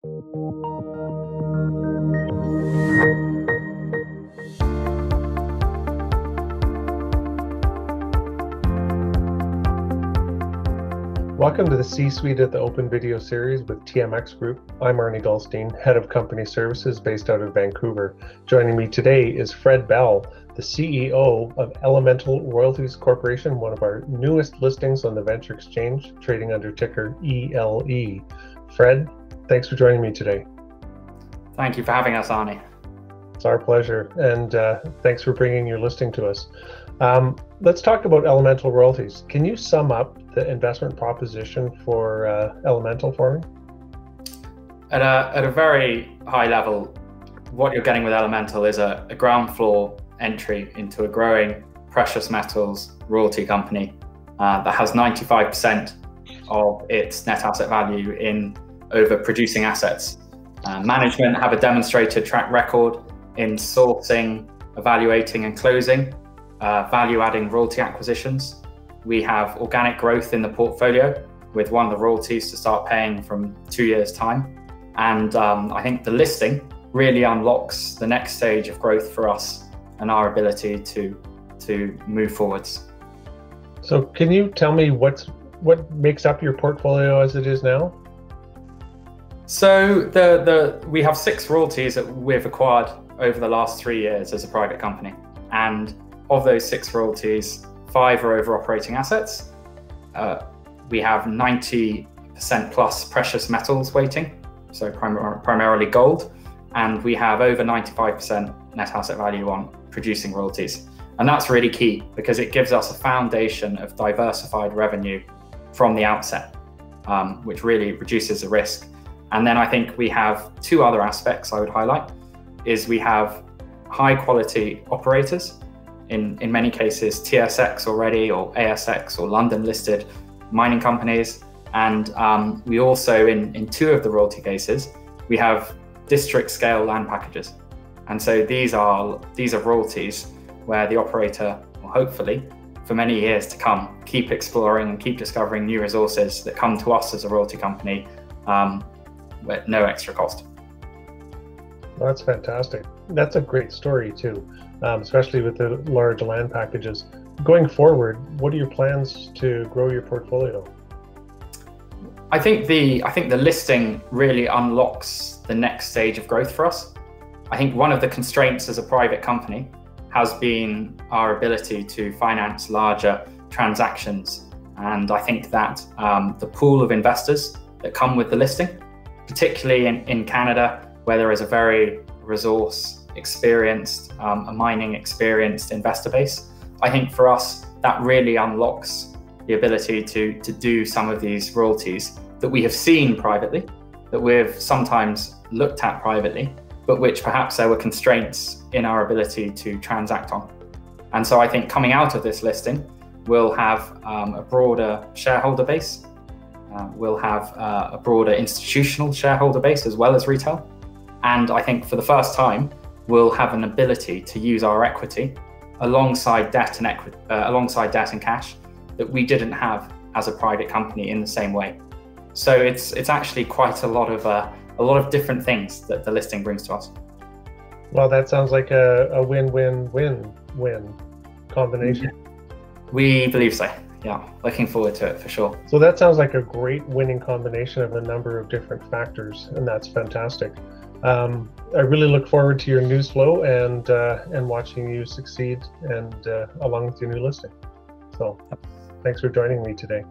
Welcome to the C-Suite at the Open Video series with TMX Group. I'm Arnie Goldstein, Head of Company Services based out of Vancouver. Joining me today is Fred Bell, the CEO of Elemental Royalties Corporation, one of our newest listings on the Venture Exchange, trading under ticker ELE. Fred, thanks for joining me today. Thank you for having us, Arnie. It's our pleasure, and thanks for bringing your listing to us. Let's talk about Elemental Royalties. Can you sum up the investment proposition for Elemental for me? At a very high level, what you're getting with Elemental is a ground floor entry into a growing precious metals royalty company that has 95% of its net asset value in over producing assets. Management have a demonstrated track record in sourcing, evaluating and closing value-adding royalty acquisitions. We have organic growth in the portfolio with one of the royalties to start paying from 2 years' time. And I think the listing really unlocks the next stage of growth for us and our ability to move forwards. So can you tell me what makes up your portfolio as it is now? So we have 6 royalties that we've acquired over the last 3 years as a private company. And of those 6 royalties, 5 are over operating assets. We have 90% plus precious metals weighting, so primarily gold, and we have over 95% net asset value on producing royalties. And that's really key because it gives us a foundation of diversified revenue from the outset, which really reduces the risk. And then I think we have 2 other aspects I would highlight, is we have high quality operators, in many cases TSX already or ASX or London listed mining companies. And we also, in 2 of the royalty cases, we have district scale land packages. And so these are royalties where the operator will hopefully, for many years to come, keep exploring and keep discovering new resources that come to us as a royalty company with no extra cost. Well, that's fantastic. That's a great story too, especially with the large land packages. Going forward, what are your plans to grow your portfolio? I think the listing really unlocks the next stage of growth for us. I think one of the constraints as a private company has been our ability to finance larger transactions. And I think that the pool of investors that come with the listing, particularly in Canada, where there is a very resource experienced, a mining experienced investor base, I think for us, that really unlocks the ability to do some of these royalties that we have seen privately, that we've sometimes looked at privately, but which perhaps there were constraints in our ability to transact on. And so I think coming out of this listing, we'll have a broader shareholder base, we'll have a broader institutional shareholder base as well as retail. And I think for the first time, we'll have an ability to use our equity alongside debt and cash that we didn't have as a private company in the same way. So it's actually quite a lot of different things that the listing brings to us. Well, that sounds like a win-win-win-win combination. We believe so. Yeah, looking forward to it for sure. So that sounds like a great winning combination of a number of different factors, and that's fantastic. I really look forward to your news flow and watching you succeed and along with your new listing. So thanks for joining me today.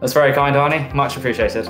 That's very kind, Arnie. Much appreciated.